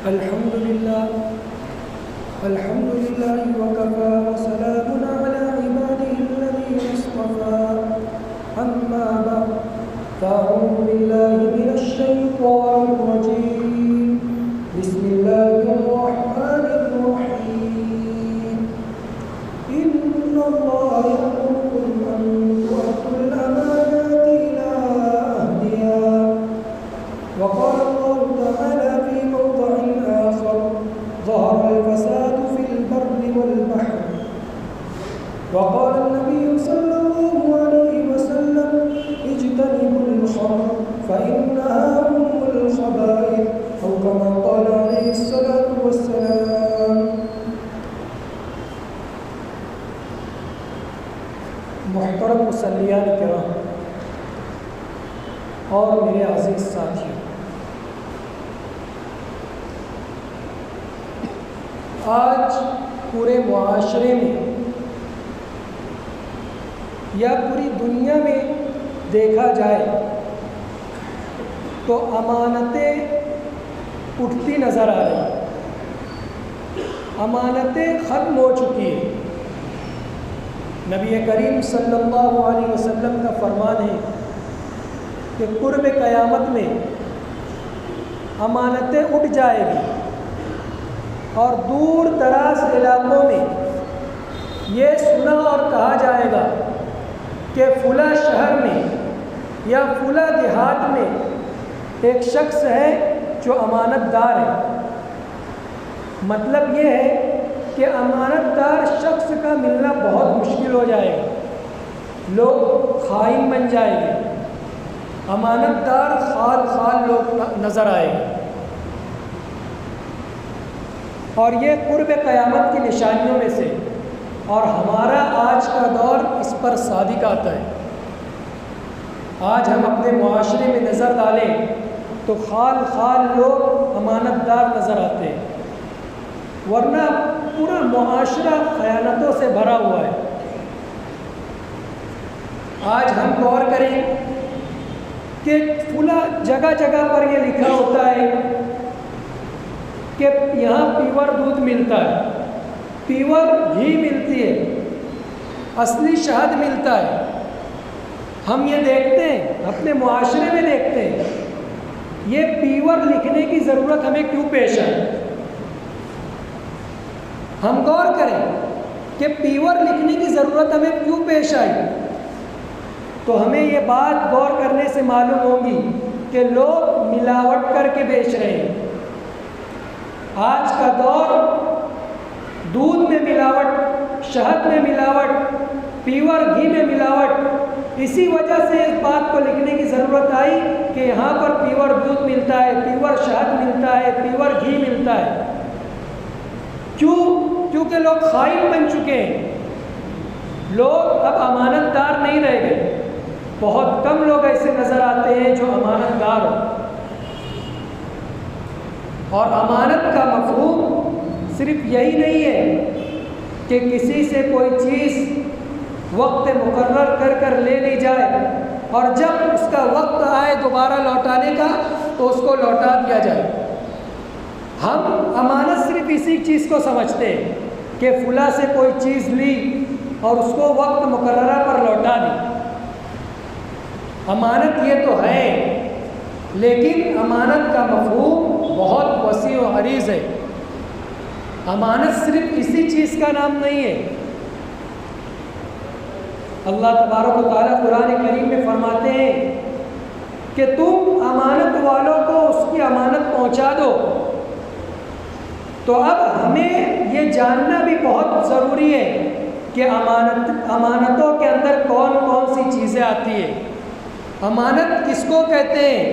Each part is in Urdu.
الحمد لله وكفى وسلام على عباده الذين اصطفى أما بعد فأعوذ بالله من الشيطان الرجيم بسم الله الرحمن الرحيم إن الله يأمركم أن تؤدوا الأمانات إلى أهلها وقال الله تعالى في موضع آخر ظهر الفساد في البر والبحر وقال النبي صلى الله عليه وسلم اجتنبوا الخمر فإنها أم الخبائث أو كما قال عليه الصلاة والسلام. محترم مصلیان کرام اور میرے عزیز ساتھیوں، آج پورے معاشرے میں یا پوری دنیا میں دیکھا جائے تو امانتیں اٹھتی نظر آ رہی ہیں، امانتیں ختم ہو چکی ہیں۔ نبی کریم صلی اللہ علیہ وسلم کا فرمان ہے کہ قرب قیامت میں امانتیں اٹھ جائے گی اور دور دراز علاقوں میں یہ سنا اور کہا جائے گا کہ فلاں شہر میں یا فلاں دیہات میں ایک شخص ہے جو امانت دار ہے۔ مطلب یہ ہے کہ امانت دار شخص کا ملنا بہت مشکل ہو جائے گا، لوگ خائن بن جائیں گے، امانت دار خال لوگ نظر آئے گے، اور یہ قرب قیامت کی نشانیوں میں سے، اور ہمارا آج کا دور اس پر صادق آتا ہے۔ آج ہم اپنے معاشرے میں نظر ڈالیں تو خال لوگ امانت دار نظر آتے ہیں، ورنہ پورا معاشرہ خیانتوں سے بھرا ہوا ہے۔ آج ہم غور کریں کہ فلاں جگہ جگہ پر یہ لکھا ہوتا ہے کہ یہاں پیور دودھ ملتا ہے، پیور گھی ملتی ہے، اصلی شہد ملتا ہے۔ ہم یہ دیکھتے ہیں، اپنے معاشرے میں دیکھتے ہیں، یہ پیور لکھنے کی ضرورت ہمیں کیوں پیش آئی؟ ہم غور کریں کہ پیور لکھنے کی ضرورت ہمیں کیوں پیش آئی، تو ہمیں یہ بات غور کرنے سے معلوم ہوگی کہ لوگ ملاوٹ کر کے بیچ رہے ہیں۔ آج کا دور دودھ میں ملاوٹ، شہد میں ملاوٹ، پیور گھی میں ملاوٹ، اسی وجہ سے اس بات کو لکھنے کی ضرورت آئی کہ یہاں پر پیور دودھ ملتا ہے، پیور شہد ملتا ہے، پیور گھی ملتا ہے۔ کیونکہ لوگ خائن بن چکے ہیں، لوگ اب امانت دار نہیں رہ گئے۔ بہت کم لوگ ایسے نظر آتے ہیں جو امانت دار ہو، اور امانت کا مفہوم صرف یہی نہیں ہے کہ کسی سے کوئی چیز وقت مقرر کر لے لی جائے اور جب اس کا وقت آئے دوبارہ لوٹانے کا تو اس کو لوٹا دیا جائے۔ ہم امانت صرف اسی چیز کو سمجھتے ہیں کہ فلاں سے کوئی چیز لی اور اس کو وقت مقررہ پر لوٹا دی۔ امانت یہ تو ہے، لیکن امانت کا مفہوم بہت وسیع و عریض ہے۔ امانت صرف اسی چیز کا نام نہیں ہے۔ اللہ تبارک و تعالیٰ قرآن کریم میں فرماتے ہیں کہ تم امانت والوں کو اس کی امانت پہنچا دو۔ تو اب ہمیں یہ جاننا بھی بہت ضروری ہے کہ امانتوں کے اندر کون کون سی چیزیں آتی ہیں، امانت کس کو کہتے ہیں،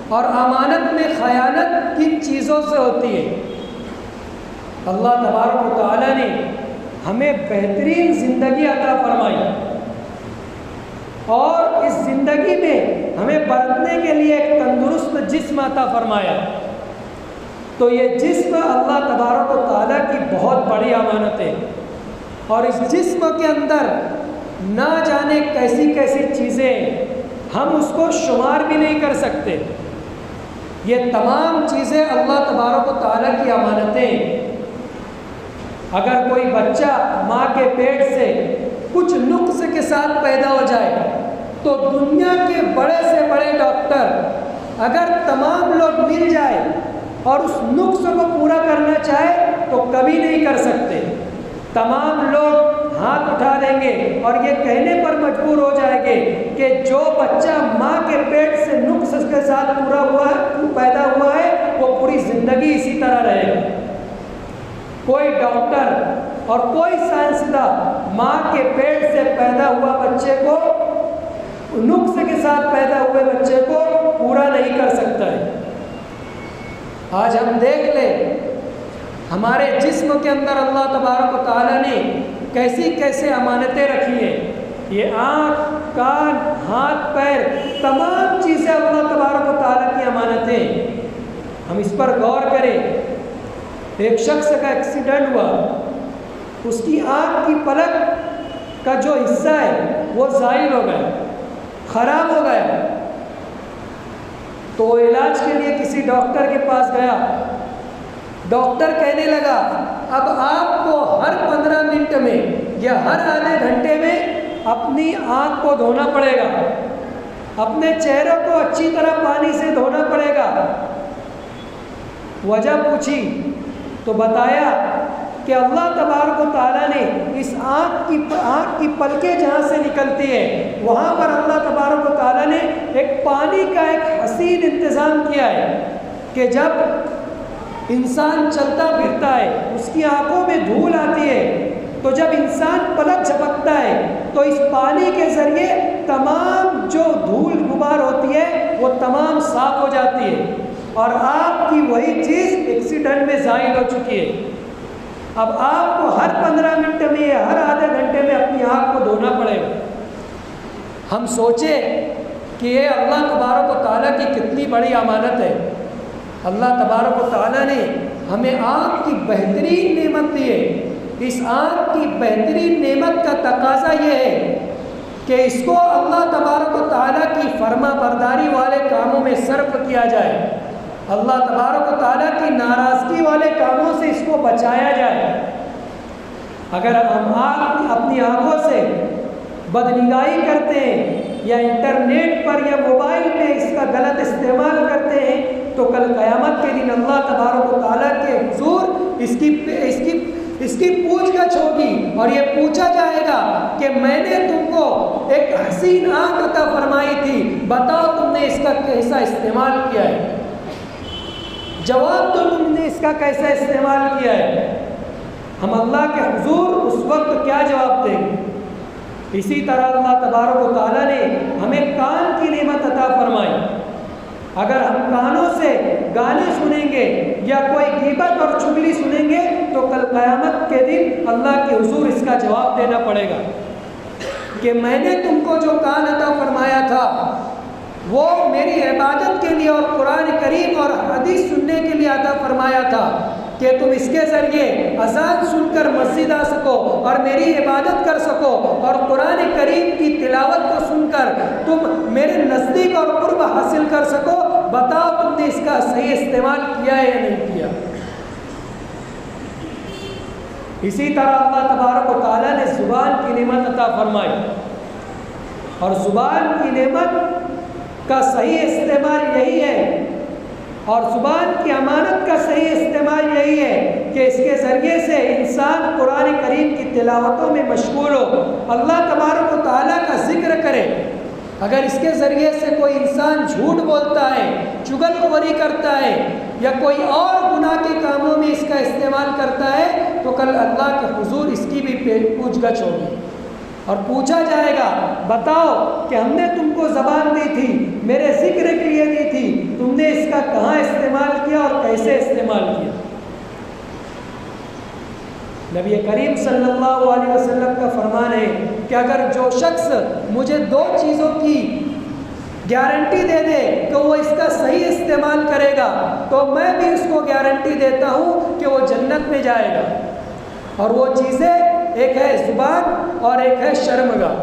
اور امانت میں خیانت کن چیزوں سے ہوتی ہے۔ اللہ تبارک و تعالیٰ نے ہمیں بہترین زندگی عطا فرمائی، اور اس زندگی میں ہمیں برتنے کے لیے ایک تندرست جسم عطا فرمایا۔ تو یہ جسم اللہ تبارک و تعالیٰ کی بہت بڑی امانت ہے، اور اس جسم کے اندر نہ جانے کیسی کیسی چیزیں ہم اس کو شمار بھی نہیں کر سکتے۔ یہ تمام چیزیں اللہ تبارک و تعالیٰ کی امانتیں۔ اگر کوئی بچہ ماں کے پیٹ سے کچھ نقص کے ساتھ پیدا ہو جائے تو دنیا کے بڑے سے بڑے ڈاکٹر اگر تمام لوگ مل جائے اور اس نقص کو پورا کرنا چاہے تو کبھی نہیں کر سکتے۔ تمام لوگ ہاتھ اٹھا دیں گے اور یہ کہنے پر مجبور ہو جائیں گے کہ جو بچہ ماں کے پیٹ سے نقص کے ساتھ پیدا ہوا ہے وہ پوری زندگی اسی طرح رہے گا۔ کوئی ڈاکٹر اور کوئی سائنسداں ماں کے پیٹ سے پیدا ہوا بچے کو، نقص کے ساتھ پیدا ہوئے بچے کو پورا نہیں کر سکتا ہے۔ آج ہم دیکھ لیں ہمارے جسم کے اندر اللہ تبارک و تعالیٰ نے کیسی کیسے امانتیں رکھی ہیں۔ یہ آنکھ، کان، ہاتھ، پیر، تمام چیزیں اللہ تبارک و تعالیٰ کی امانتیں۔ ہم اس پر غور کریں۔ ایک شخص کا ایکسیڈنٹ ہوا، اس کی آنکھ کی پلک کا جو حصہ ہے وہ زائل ہو گیا، خراب ہو گیا، تو علاج کے لیے کسی ڈاکٹر کے پاس گیا۔ ڈاکٹر کہنے لگا اب آپ کو ہر 15 منٹ میں یا ہر آدھے گھنٹے میں اپنی آنکھ کو دھونا پڑے گا، اپنے چہرے کو اچھی طرح پانی سے دھونا پڑے گا۔ وجہ پوچھی تو بتایا کہ اللہ تبارک و تعالیٰ نے اس آنکھ کی پلکیں جہاں سے نکلتی ہے وہاں پر اللہ تبارک و تعالیٰ نے ایک پانی کا ایک حسین انتظام کیا ہے کہ جب انسان چلتا پھرتا ہے اس کی آنکھوں میں دھول آتی ہے تو جب انسان پلک جھپکتا ہے تو اس پانی کے ذریعے تمام جو دھول غبار ہوتی ہے وہ تمام صاف ہو جاتی ہے، اور آپ کی وہی چیز ایکسیڈنٹ میں زائل ہو چکی ہے۔ اب آپ کو ہر 15 منٹ میں یا ہر آدھے گھنٹے میں اپنی آنکھ کو دھونا پڑے گا۔ ہم سوچیں کہ یہ اللہ تبارک و تعالیٰ کی کتنی بڑی امانت ہے۔ اللہ تبارک و تعالیٰ نے ہمیں آنکھ کی بہترین نعمت دی ہے۔ اس آنکھ کی بہترین نعمت کا تقاضا یہ ہے کہ اس کو اللہ تبارک و تعالیٰ کی فرما برداری والے کاموں میں صرف کیا جائے، اللہ تبارک و تعالیٰ کی ناراضگی والے کاموں سے اس کو بچایا جائے۔ اگر ہم اپنی آنکھوں سے بدنگاہی کرتے ہیں یا انٹرنیٹ پر یا موبائل میں اس کا غلط استعمال کرتے ہیں تو کل قیامت کے دن اللہ تبارک و تعالیٰ کے حضور اس کی پوچھ گچھ ہوگی اور یہ پوچھا جائے گا کہ میں نے تم کو ایک حسین آنکھ عطا فرمائی تھی، بتاؤ تم نے اس کا کیسا استعمال کیا ہے؟ جواب تو تم نے اس کا کیسا استعمال کیا ہے؟ ہم اللہ کے حضور اس وقت کیا جواب دیں گے؟ اسی طرح اللہ تبارک و تعالیٰ نے ہمیں کان کی نعمت عطا فرمائی۔ اگر ہم کانوں سے گانے سنیں گے یا کوئی غیبت اور چغلی سنیں گے تو کل قیامت کے دن اللہ کے حضور اس کا جواب دینا پڑے گا کہ میں نے تم کو جو کان عطا فرمایا تھا وہ میری عبادت کے لیے اور قرآن کریم اور حدیث سننے کے لیے عطا فرمایا تھا کہ تم اس کے ذریعے اذان سن کر مسجد آ سکو اور میری عبادت کر سکو اور قرآن کریم کی تلاوت کو سن کر تم میرے نزدیک اور قرب حاصل کر سکو۔ بتاؤ تم نے اس کا صحیح استعمال کیا ہے یا نہیں کیا؟ اسی طرح اللہ تبارک و تعالیٰ نے زبان کی نعمت عطا فرمائی، اور زبان کی نعمت کا صحیح استعمال یہی ہے اور زبان کی امانت کا صحیح استعمال یہی ہے کہ اس کے ذریعے سے انسان قرآن کریم کی تلاوتوں میں مشغول ہو، اللہ تبارک و تعالیٰ کا ذکر کرے۔ اگر اس کے ذریعے سے کوئی انسان جھوٹ بولتا ہے، چغل خوری کرتا ہے یا کوئی اور گناہ کے کاموں میں اس کا استعمال کرتا ہے تو کل اللہ کے حضور اس کی بھی پوچھ گچھ ہوگی اور پوچھا جائے گا بتاؤ کہ ہم نے تم کو زبان دی تھی، میرے ذکر کے لیے دی تھی، تم نے اس کا کہاں استعمال کیا اور کیسے استعمال کیا؟ نبی کریم صلی اللہ علیہ وسلم کا فرمان ہے کہ اگر جو شخص مجھے 2 چیزوں کی گارنٹی دے دے کہ وہ اس کا صحیح استعمال کرے گا تو میں بھی اس کو گارنٹی دیتا ہوں کہ وہ جنت میں جائے گا، اور وہ چیزیں ایک ہے زبان اور ایک ہے شرمگاہ۔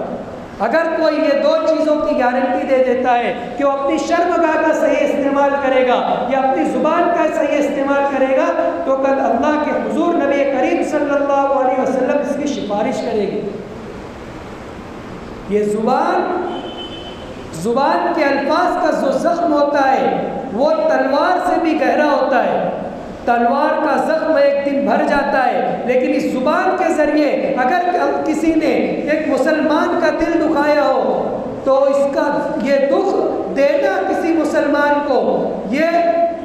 اگر کوئی یہ 2 چیزوں کی گارنٹی دے دیتا ہے کہ وہ اپنی شرمگاہ کا صحیح استعمال استعمال کرے گا یا اپنی زبان کا صحیح استعمال کرے گا تو کل اللہ کے حضور نبی کریم صلی اللہ علیہ وسلم اس کی سفارش کرے گی۔ یہ زبان کے الفاظ کا جو زخم ہوتا ہے وہ تلوار سے بھی گہرا ہوتا ہے۔ تلوار کا زخم ایک دن بھر جاتا ہے، لیکن اس زبان کے ذریعے اگر کسی نے ایک مسلمان کا دل دکھایا ہو تو اس کا یہ دکھ دینا کسی مسلمان کو یہ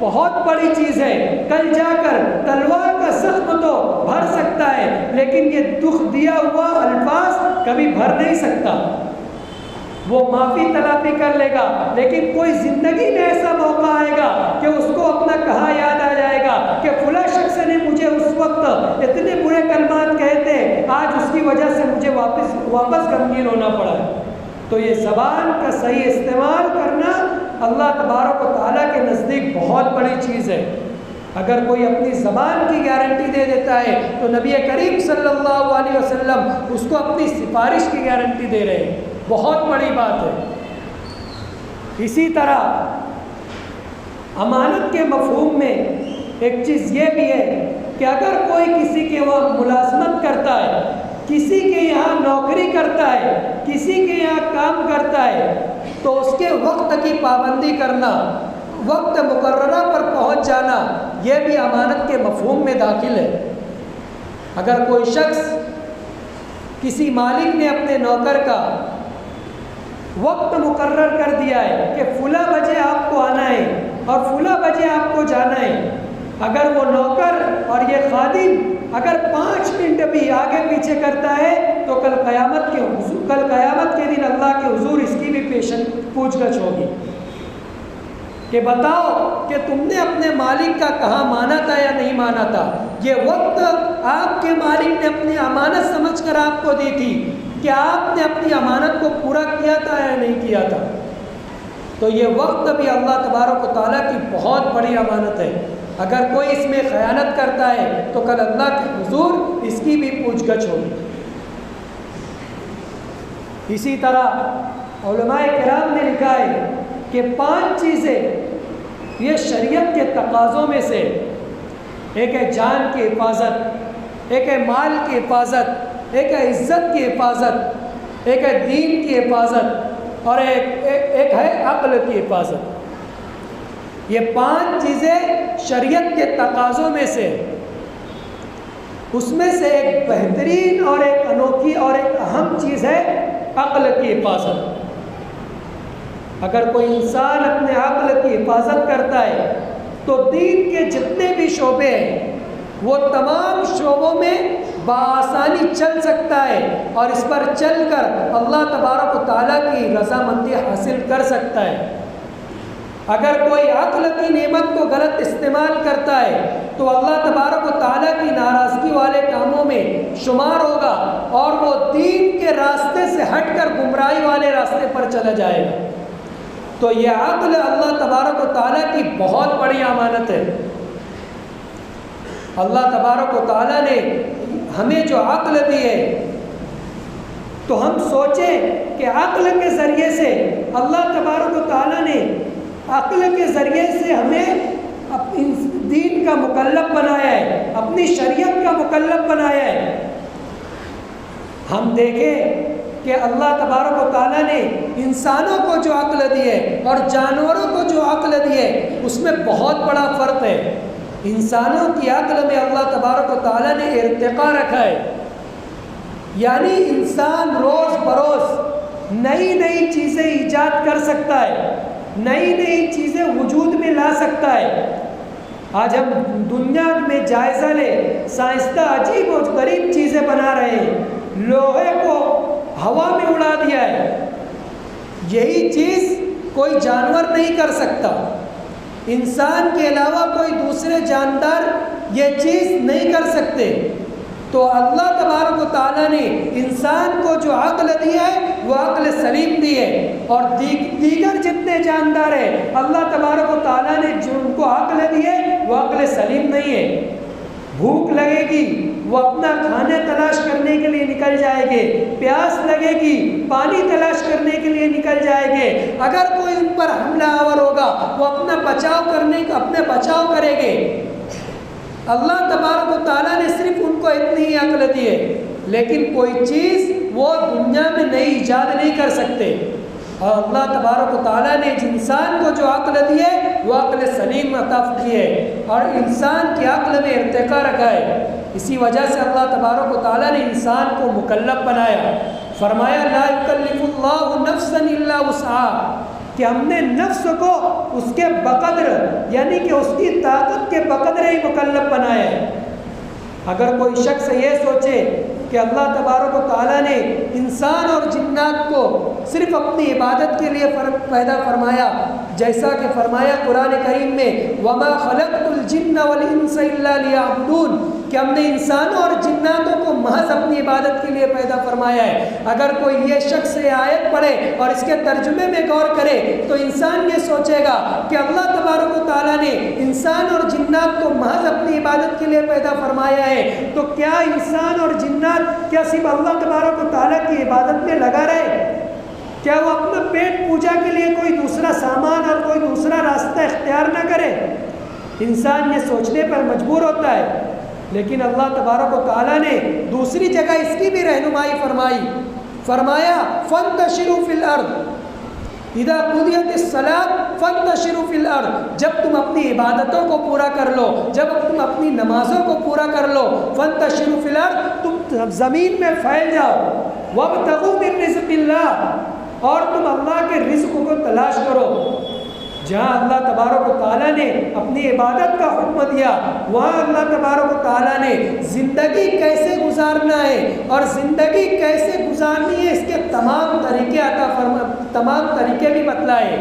بہت بڑی چیز ہے۔ کل جا کر تلوار کا زخم تو بھر سکتا ہے، لیکن یہ دکھ دیا ہوا الفاظ کبھی بھر نہیں سکتا۔ وہ معافی تلافی کر لے گا، لیکن کوئی زندگی میں ایسا موقع آئے گا کہ اس کو اپنا کہا یاد آ جائے گا کہ فلاں شخص نے مجھے اس وقت اتنے برے کلمات کہے تھے، آج اس کی وجہ سے مجھے واپس غمگین ہونا پڑا ہے۔ تو یہ زبان کا صحیح استعمال کرنا اللہ تبارک و تعالیٰ کے نزدیک بہت بڑی چیز ہے۔ اگر کوئی اپنی زبان کی گارنٹی دے دیتا ہے تو نبی کریم صلی اللہ علیہ وسلم اس کو اپنی سفارش کی گارنٹی دے رہے ہیں، بہت بڑی بات ہے۔ اسی طرح امانت کے مفہوم میں ایک چیز یہ بھی ہے کہ اگر کوئی کسی کے وہاں ملازمت کرتا ہے، کسی کے یہاں نوکری کرتا ہے، کسی کے یہاں کام کرتا ہے، تو اس کے وقت کی پابندی کرنا، وقت مقررہ پر پہنچ جانا، یہ بھی امانت کے مفہوم میں داخل ہے۔ اگر کوئی شخص، کسی مالک نے اپنے نوکر کا وقت مقرر کر دیا ہے کہ فلاں بجے آپ کو آنا ہے اور فلاں بجے آپ کو جانا ہے، اگر وہ نوکر اور یہ خادم اگر 5 منٹ بھی آگے پیچھے کرتا ہے تو کل قیامت کے دن اللہ کے حضور اس کی بھی پوچھ گچھ ہوگی کہ بتاؤ کہ تم نے اپنے مالک کا کہا مانا تھا یا نہیں مانا تھا۔ یہ وقت آپ کے مالک نے اپنی امانت سمجھ کر آپ کو دی تھی، کیا آپ نے اپنی امانت کو پورا کیا تھا یا نہیں کیا تھا؟ تو یہ وقت بھی اللہ تبارک و تعالیٰ کی بہت بڑی امانت ہے۔ اگر کوئی اس میں خیانت کرتا ہے تو کل اللہ کے حضور اس کی بھی پوچھ گچھ ہوگی۔ اسی طرح علماء کرام نے لکھا ہے کہ 5 چیزیں یہ شریعت کے تقاضوں میں سے، ایک ہے جان کی حفاظت، ایک ہے مال کی حفاظت، ایک ہے عزت کی حفاظت، ایک ہے دین کی حفاظت اور ایک ہے عقل کی حفاظت۔ یہ 5 چیزیں شریعت کے تقاضوں میں سے، اس میں سے ایک بہترین اور ایک انوکھی اور ایک اہم چیز ہے عقل کی حفاظت۔ اگر کوئی انسان اپنے عقل کی حفاظت کرتا ہے تو دین کے جتنے بھی شعبے ہیں وہ تمام شعبوں میں بآسانی چل سکتا ہے اور اس پر چل کر اللہ تبارک و تعالیٰ کی رضامندی حاصل کر سکتا ہے۔ اگر کوئی عقل کی نعمت کو غلط استعمال کرتا ہے تو اللہ تبارک و تعالیٰ کی ناراضگی والے کاموں میں شمار ہوگا اور وہ دین کے راستے سے ہٹ کر گمراہی والے راستے پر چلا جائے گا۔ تو یہ عقل اللہ تبارک و تعالیٰ کی بہت بڑی امانت ہے۔ اللہ تبارک و تعالیٰ نے ہمیں جو عقل دی ہے تو ہم سوچیں کہ عقل کے ذریعے سے اللہ تبارک و تعالیٰ نے عقل کے ذریعے سے ہمیں دین کا مکلف بنایا ہے، اپنی شریعت کا مکلف بنایا ہے۔ ہم دیکھیں کہ اللہ تبارک و تعالیٰ نے انسانوں کو جو عقل دی ہے اور جانوروں کو جو عقل دی ہے اس میں بہت بڑا فرق ہے۔ انسانوں کی عقل میں اللہ تبارک و تعالیٰ نے ارتقاء رکھا ہے، یعنی انسان روز بروز نئی نئی چیزیں ایجاد کر سکتا ہے، نئی نئی چیزیں وجود میں لا سکتا ہے۔ آج ہم دنیا میں جائزہ لیں، سائنسداں عجیب و غریب چیزیں بنا رہے ہیں، لوہے کو ہوا میں اڑا دیا ہے۔ یہی چیز کوئی جانور نہیں کر سکتا، انسان کے علاوہ کوئی دوسرے جاندار یہ چیز نہیں کر سکتے۔ تو اللہ تبارک و تعالیٰ نے انسان کو جو عقل دیا ہے وہ عقل سلیم دی ہے، اور دیگر جتنے جاندار ہیں اللہ تبارک و تعالیٰ نے جو ان کو عقل دی ہے وہ عقل سلیم نہیں ہے۔ بھوک لگے گی وہ اپنا کھانے تلاش کرنے کے لیے نکل جائے گے، پیاس لگے گی پانی تلاش کرنے کے لیے نکل جائے گے، اگر کوئی ان پر حملہ آور ہوگا وہ اپنا اپنے بچاؤ کریں گے۔ اللہ تبارک و تعالیٰ نے صرف ان کو اتنی ہی عقل دی ہے، لیکن کوئی چیز وہ دنیا میں نئی ایجاد نہیں کر سکتے۔ اور اللہ تبارک و تعالیٰ نے انسان کو جو عقل دی ہے وہ عقل سلیم عطا کی ہے، اور انسان کی عقل میں ارتقا رکھا ہے۔ اسی وجہ سے اللہ تبارک و تعالیٰ نے انسان کو مکلف بنایا، فرمایا لا یکلف اللہ نفسا الا وسعہا، کہ ہم نے نفس کو اس کے بقدر، یعنی کہ اس کی طاقت کے بقدر ہی مکلف بنایا ہے۔ اگر کوئی شخص یہ سوچے کہ اللہ تبارک و تعالیٰ نے انسان اور جنات کو صرف اپنی عبادت کے لیے پیدا فرمایا، جیسا کہ فرمایا قرآن کریم میں وَمَا خَلَقْتُ الْجِنَّ وَالْإِنسَ إِلَّا لِيَعْبُدُونَ، کہ ہم نے انسانوں اور جناتوں کو محض اپنی عبادت کے لیے پیدا فرمایا ہے۔ اگر کوئی یہ شخص یہ آیت پڑھے اور اس کے ترجمے میں غور کرے تو انسان یہ سوچے گا کہ اللہ تبارک و تعالیٰ نے انسان اور جنات کو محض اپنی عبادت کے لیے پیدا فرمایا ہے، تو کیا انسان اور جنات کیا صرف اللہ تبارک و تعالیٰ کی عبادت میں لگا رہے؟ کیا وہ اپنا پیٹ پوجا کے لیے کوئی دوسرا سامان اور کوئی دوسرا راستہ اختیار نہ کرے؟ انسان یہ سوچنے پر مجبور ہوتا ہے، لیکن اللہ تبارک و تعالیٰ نے دوسری جگہ اس کی بھی رہنمائی فرمائی، فرمایا فانتشروا فی الارض اذا قضیت الصلاۃ فانتشروا فی الارض، جب تم اپنی عبادتوں کو پورا کر لو، جب تم اپنی نمازوں کو پورا کر لو، فانتشروا فی الارض، تم زمین میں پھیل جاؤ، وابتغوا من رزق اللہ، اور تم اللہ کے رزق کو تلاش کرو۔ جہاں اللہ تبارک و تعالیٰ نے اپنی عبادت کا حکم دیا، وہاں اللہ تبارک و تعالیٰ نے زندگی کیسے گزارنا ہے اور زندگی کیسے گزارنی ہے اس کے تمام طریقے بھی بتلائے۔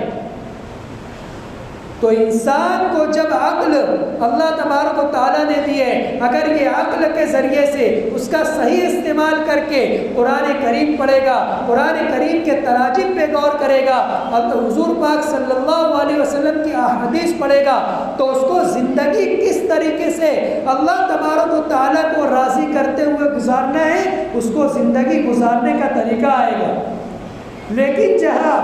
تو انسان کو جب عقل اللہ تبارک و تعالیٰ نے دی ہے، اگر یہ عقل کے ذریعے سے اس کا صحیح استعمال کر کے قرآن کریم پڑھے گا، قرآن کریم کے تراجم پہ غور کرے گا اور حضور پاک صلی اللہ علیہ وسلم کی احادیث پڑھے گا، تو اس کو زندگی کس طریقے سے اللہ تبارک و تعالیٰ کو راضی کرتے ہوئے گزارنا ہے، اس کو زندگی گزارنے کا طریقہ آئے گا۔ لیکن جہاں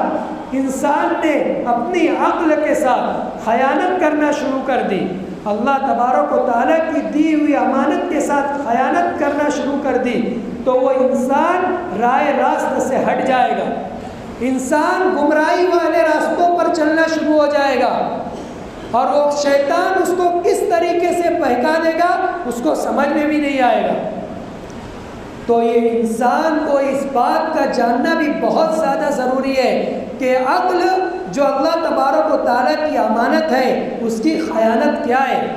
انسان نے اپنی عقل کے ساتھ خیانت کرنا شروع کر دی، اللہ تبارک و تعالیٰ کی دی ہوئی امانت کے ساتھ خیانت کرنا شروع کر دی، تو وہ انسان رائے راست سے ہٹ جائے گا، انسان گمراہی والے راستوں پر چلنا شروع ہو جائے گا، اور وہ شیطان اس کو کس طریقے سے بہکا دے گا اس کو سمجھ میں بھی نہیں آئے گا۔ تو یہ انسان کو اس بات کا جاننا بھی بہت زیادہ ضروری ہے کہ عقل جو اللہ تبارک و تعالیٰ کی امانت ہے اس کی خیانت کیا ہے،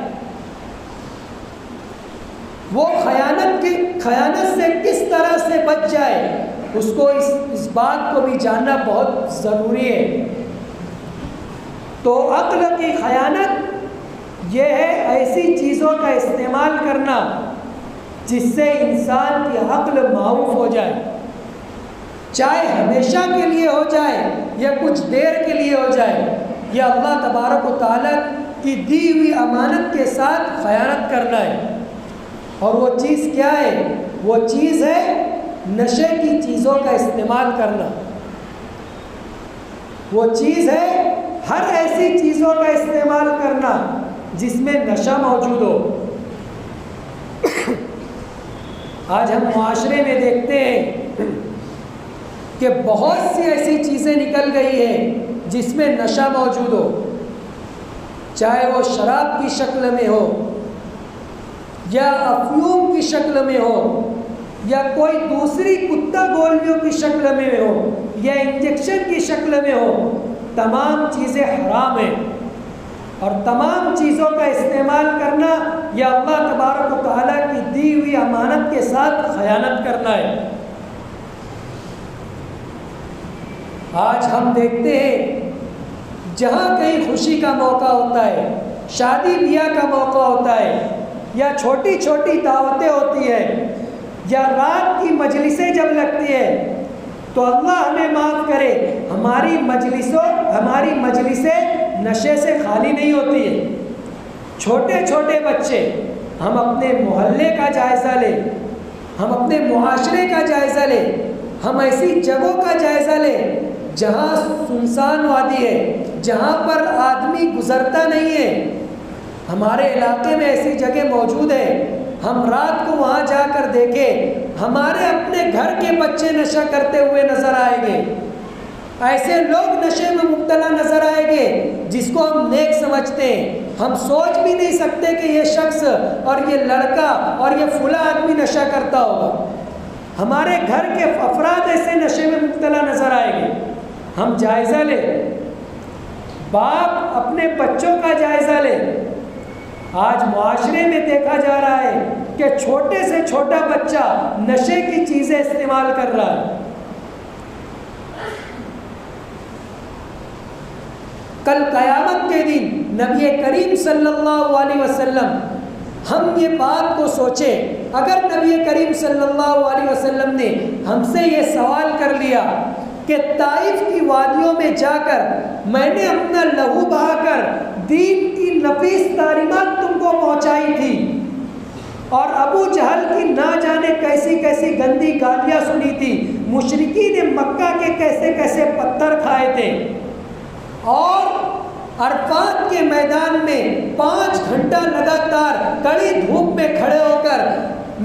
وہ خیانت سے کس طرح سے بچ جائے، اس کو اس بات کو بھی جاننا بہت ضروری ہے۔ تو عقل کی خیانت یہ ہے ایسی چیزوں کا استعمال کرنا جس سے انسان کی عقل معاف ہو جائے، چاہے ہمیشہ کے لیے ہو جائے یا کچھ دیر کے لیے ہو جائے، یا اللہ تبارک و تعالیٰ کی دی ہوئی امانت کے ساتھ خیانت کرنا ہے۔ اور وہ چیز کیا ہے؟ وہ چیز ہے نشے کی چیزوں کا استعمال کرنا، وہ چیز ہے ہر ایسی چیزوں کا استعمال کرنا جس میں نشہ موجود ہو۔ آج ہم معاشرے میں دیکھتے ہیں کہ بہت سی ایسی چیزیں نکل گئی ہیں جس میں نشہ موجود ہو، چاہے وہ شراب کی شکل میں ہو یا افیون کی شکل میں ہو یا کوئی دوسری کتا گولیوں کی شکل میں ہو یا انجیکشن کی شکل میں ہو، تمام چیزیں حرام ہیں، اور تمام چیزوں کا استعمال کرنا یا اللہ تبارک و تعالیٰ کی دی ہوئی امانت کے ساتھ خیانت کرنا ہے۔ آج ہم دیکھتے ہیں جہاں کہیں خوشی کا موقع ہوتا ہے، شادی بیاہ کا موقع ہوتا ہے، یا چھوٹی چھوٹی دعوتیں ہوتی ہیں، یا رات کی مجلسیں جب لگتی ہیں، تو اللہ ہمیں معاف کرے ہماری مجلسیں نشے سے خالی نہیں ہوتی ہیں۔ چھوٹے چھوٹے بچے، ہم اپنے محلے کا جائزہ لیں، ہم اپنے معاشرے کا جائزہ لیں، ہم ایسی جگہوں کا جائزہ لیں جہاں سنسان وادی ہے، جہاں پر آدمی گزرتا نہیں ہے، ہمارے علاقے میں ایسی جگہ موجود ہے، ہم رات کو وہاں جا کر دیکھیں، ہمارے اپنے گھر کے بچے نشہ کرتے ہوئے نظر آئیں گے، ایسے لوگ نشے میں مبتلا نظر آئیں گے جس کو ہم نیک سمجھتے ہیں، ہم سوچ بھی نہیں سکتے کہ یہ شخص اور یہ لڑکا اور یہ فلاں آدمی نشہ کرتا ہوگا۔ ہمارے گھر کے افراد ایسے نشے میں مبتلا نظر آئیں گے۔ ہم جائزہ لیں، باپ اپنے بچوں کا جائزہ لے۔ آج معاشرے میں دیکھا جا رہا ہے کہ چھوٹے سے چھوٹا بچہ نشے کی چیزیں استعمال کر رہا ہے۔ کل قیامت کے دن نبی کریم صلی اللہ علیہ وسلم، ہم یہ بات کو سوچیں، اگر نبی کریم صلی اللہ علیہ وسلم نے ہم سے یہ سوال کر لیا کہ طائف کی وادیوں میں جا کر میں نے اپنا لہو بہا کر دین کی نفیس تعلیمات تم کو پہنچائی تھی، اور ابو جہل کی نہ جانے کیسی کیسی گندی گالیاں سنی تھی، مشرکین مکہ کے کیسے کیسے پتھر کھائے تھے، اور عرفات کے میدان میں 5 گھنٹہ لگاتار کڑی دھوپ میں کھڑے ہو کر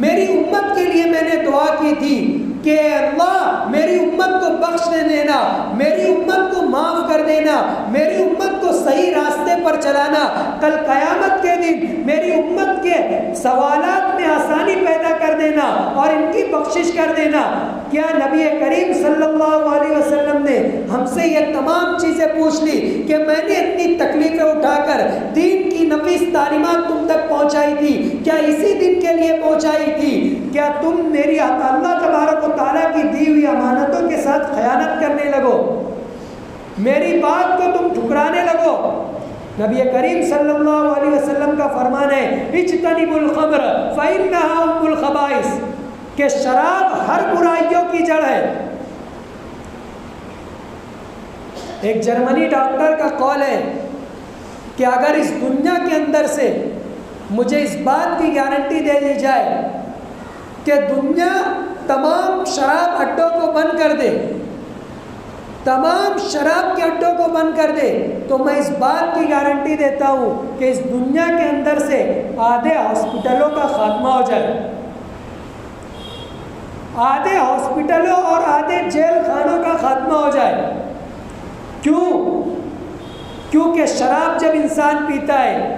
میری امت کے لیے میں نے دعا کی تھی کہ اللہ میری امت کو بخش دے دینا، میری امت کو معاف کر دینا، میری امت کو صحیح راستے پر چلانا، کل قیامت کے دن میری امت کے سوالات میں آسانی پیدا کر دینا اور ان کی بخشش کر دینا۔ کیا نبی کریم صلی اللہ علیہ وسلم نے ہم سے یہ تمام چیزیں پوچھ لی کہ میں نے اتنی تکلیفیں اٹھا کر دین کی نفیس تعلیمات تم تک پہنچائی تھی، کیا اسی دن کے لیے پہنچائی تھی؟ کیا تم میری اللہ تبارک و تعالیٰ کی دی ہوئی امانتوں کے ساتھ خیانت کرنے لگو؟ میری بات کو تم ٹھکرانے لگو؟ نبی کریم صلی اللہ علیہ وسلم کا فرمان ہے اجتنبوا الخمر فإنها أم الخبائث، کہ شراب ہر برائیوں کی جڑ ہے۔ ایک جرمنی ڈاکٹر کا قول ہے کہ اگر اس دنیا کے اندر سے مجھے اس بات کی گارنٹی دے دی جائے کہ دنیا تمام شراب اڈوں کو بند کر دے، تمام شراب کے اڈوں کو بند کر دے، تو میں اس بات کی گارنٹی دیتا ہوں کہ اس دنیا کے اندر سے آدھے ہاسپٹلوں کا خاتمہ ہو جائے، آدھے ہاسپٹلوں اور آدھے جیل خانوں کا خاتمہ ہو جائے۔ کیوں؟ کیونکہ شراب جب انسان پیتا ہے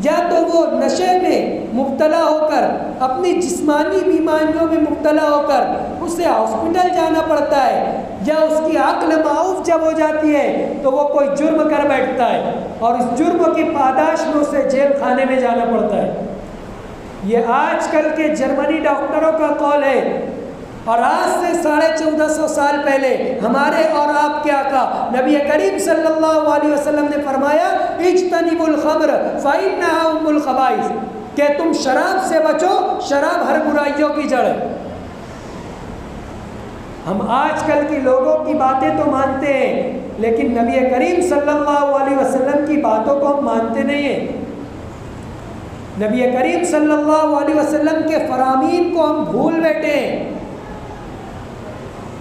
یا تو وہ نشے میں مبتلا ہو کر اپنی جسمانی بیماریوں میں مبتلا ہو کر اسے ہاسپٹل جانا پڑتا ہے، یا اس کی عقل معاف جب ہو جاتی ہے تو وہ کوئی جرم کر بیٹھتا ہے اور اس جرم کی پاداش میں اسے جیل خانے میں جانا پڑتا ہے۔ یہ آج کل کے جرمنی ڈاکٹروں کا قول ہے، اور آج سے 1450 سال پہلے ہمارے اور آپ کے آقا نبی کریم صلی اللہ علیہ وسلم نے فرمایا اجتنبوا الخمر فإنها أم الخبائث، کہ تم شراب سے بچو، شراب ہر برائیوں کی جڑ ہے۔ ہم آج کل کے لوگوں کی باتیں تو مانتے ہیں، لیکن نبی کریم صلی اللہ علیہ وسلم کی باتوں کو ہم مانتے نہیں ہیں۔ نبی کریم صلی اللہ علیہ وسلم کے فرامین کو ہم بھول بیٹھے ہیں۔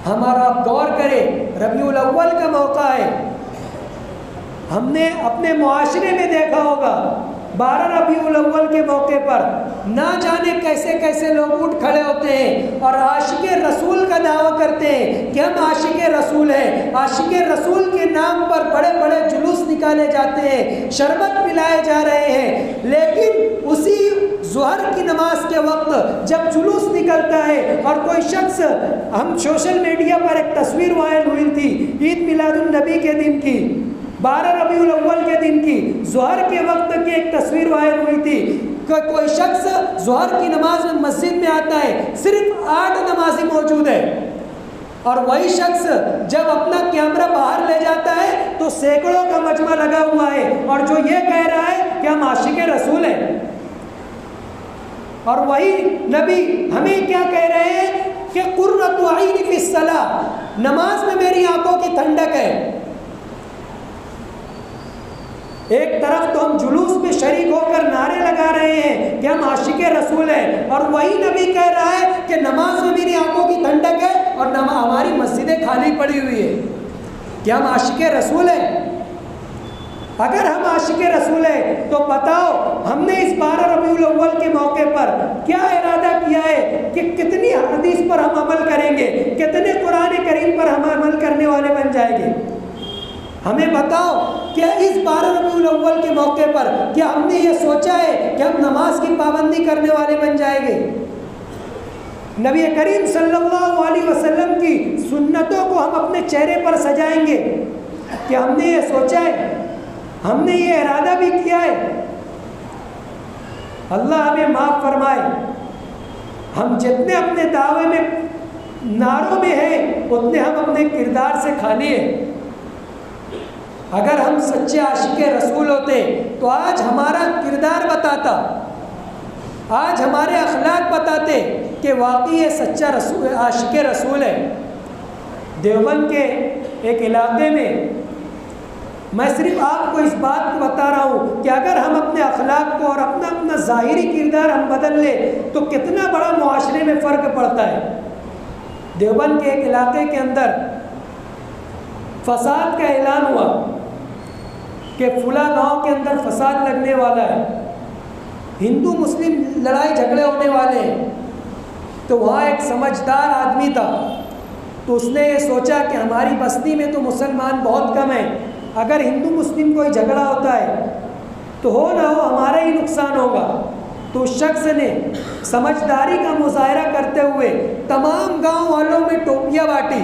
ہمارا آپ غور کریں، ربیع الاول کا موقع ہے، ہم نے اپنے معاشرے میں دیکھا ہوگا 12 ربیع الاول کے موقع پر نہ جانے کیسے کیسے لوگ اٹھ کھڑے ہوتے ہیں اور عاشق رسول کا دعویٰ کرتے ہیں کہ ہم عاشق رسول ہیں۔ عاشق رسول کے نام پر بڑے بڑے جلوس نکالے جاتے ہیں، شربت پلائے جا رہے ہیں، لیکن اسی ظہر کی نماز کے وقت جب جلوس نکلتا ہے اور کوئی شخص، ہم سوشل میڈیا پر ایک تصویر وائرل ہوئی تھی عید میلاد النبی کے دن کی، 12 ربیع الاول کے دن کی ظہر کے وقت کی ایک تصویر وائرل ہوئی تھی کہ کوئی شخص ظہر کی نماز میں مسجد میں آتا ہے، صرف 8 نمازی موجود ہے، اور وہی شخص جب اپنا کیمرہ باہر لے جاتا ہے تو سینکڑوں کا مجمع لگا ہوا ہے، اور جو یہ کہہ رہا ہے کہ ہم عاشق رسول ہیں، اور وہی نبی ہمیں کیا کہہ رہے ہیں کہ قرۃ عینی فی الصلاۃ، نماز میں میری آنکھوں کی ٹھنڈک ہے۔ ایک طرف تو ہم جلوس میں شریک ہو کر نعرے لگا رہے ہیں کہ ہم عاشق رسول ہیں، اور وہی نبی کہہ رہا ہے کہ نماز میں میری آنکھوں کی ٹھنڈک ہے، اور ہماری مسجدیں خالی پڑی ہوئی ہے؟ کیا ہم عاشق رسول ہیں؟ اگر ہم عاشق رسول ہیں تو بتاؤ ہم نے اس 12 ربیع الاول کے موقع پر کیا ارادہ کیا ہے کہ کتنی حدیث پر ہم عمل کریں گے، کتنے قرآن کریم پر ہم عمل کرنے والے بن جائیں گے؟ ہمیں بتاؤ کہ اس 12 ربیع الاول کے موقع پر کیا ہم نے یہ سوچا ہے کہ ہم نماز کی پابندی کرنے والے بن جائیں گے؟ نبی کریم صلی اللہ علیہ وسلم کی سنتوں کو ہم اپنے چہرے پر سجائیں گے؟ کہ ہم نے یہ سوچا ہے، ہم نے یہ ارادہ بھی کیا ہے؟ اللہ ہمیں معاف فرمائے، ہم جتنے اپنے دعوے میں نعروں میں ہیں اتنے ہم اپنے کردار سے خالی ہیں۔ اگر ہم سچے عاشق رسول ہوتے تو آج ہمارا کردار بتاتا، آج ہمارے اخلاق بتاتے کہ واقعی یہ سچا عاشق رسول ہے۔ دیوبند کے ایک علاقے میں میں صرف آپ کو اس بات کو بتا رہا ہوں کہ اگر ہم اپنے اخلاق کو اور اپنا ظاہری کردار ہم بدل لیں تو کتنا بڑا معاشرے میں فرق پڑتا ہے۔ دیوبند کے ایک علاقے کے اندر فساد کا اعلان ہوا کہ فلاں گاؤں کے اندر فساد لگنے والا ہے، ہندو مسلم لڑائی جھگڑے ہونے والے ہیں۔ تو وہاں ایک سمجھدار آدمی تھا، تو اس نے یہ سوچا کہ ہماری بستی میں تو مسلمان بہت کم ہیں، اگر ہندو مسلم کوئی جھگڑا ہوتا ہے تو ہو نہ ہو ہمارا ہی نقصان ہوگا۔ تو اس شخص نے سمجھداری کا مظاہرہ کرتے ہوئے تمام گاؤں والوں میں ٹوپیاں بانٹی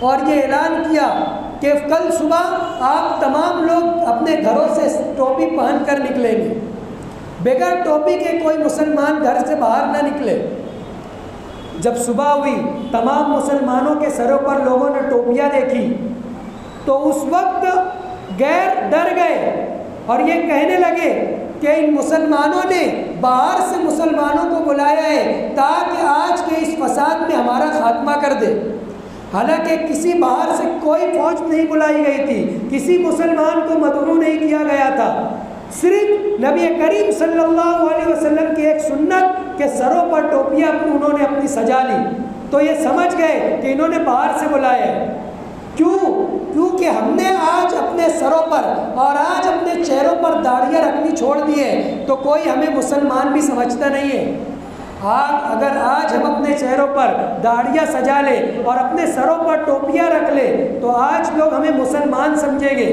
اور یہ اعلان کیا کہ کل صبح آپ تمام لوگ اپنے گھروں سے ٹوپی پہن کر نکلیں گے، بغیر ٹوپی کے کوئی مسلمان گھر سے باہر نہ نکلے۔ جب صبح ہوئی تمام مسلمانوں کے سروں پر لوگوں نے ٹوپیاں دیکھی تو اس وقت غیر ڈر گئے اور یہ کہنے لگے کہ ان مسلمانوں نے باہر سے مسلمانوں کو بلایا ہے تاکہ آج کے اس فساد میں ہمارا خاتمہ کر دے۔ حالانکہ کسی باہر سے کوئی فوج نہیں بلائی گئی تھی، کسی مسلمان کو مدعو نہیں کیا گیا تھا، صرف نبی کریم صلی اللہ علیہ وسلم کی ایک سنت کے سروں پر ٹوپیاں انہوں نے اپنی سجا لی۔ تو یہ سمجھ گئے کہ انہوں نے باہر سے بلایا ہے۔ کیونکہ ہم نے آج اپنے سروں پر اور آج اپنے چہروں پر داڑیاں رکھنی چھوڑ دی ہے تو کوئی ہمیں مسلمان بھی سمجھتا نہیں ہے۔ اگر آج ہم اپنے چہروں پر داڑیاں سجا لیں اور اپنے سروں پر ٹوپیاں رکھ لیں تو آج لوگ ہمیں مسلمان سمجھیں گے۔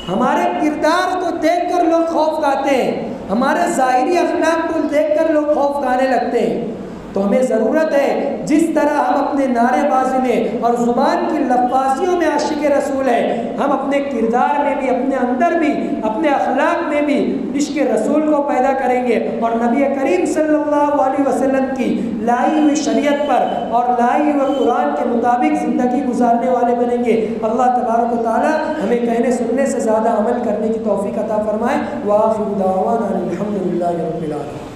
ہمارے کردار کو دیکھ کر لوگ خوف کھاتے ہیں، ہمارے ظاہری اخلاق کو دیکھ کر لوگ خوف کھانے لگتے ہیں۔ تو ہمیں ضرورت ہے جس طرح ہم اپنے نعرے بازی میں اور زبان کی لفاظیوں میں عاشق رسول ہیں، ہم اپنے کردار میں بھی، اپنے اندر بھی، اپنے اخلاق میں بھی عشق رسول کو پیدا کریں گے اور نبی کریم صلی اللہ علیہ وسلم کی لائی ہوئی شریعت پر اور لائی ہوئے قرآن کے مطابق زندگی گزارنے والے بنیں گے۔ اللہ تبارک و تعالی ہمیں کہنے سننے سے زیادہ عمل کرنے کی توفیق عطا فرمائے۔ وآخر دعوانا الحمد للہ رب العالمین۔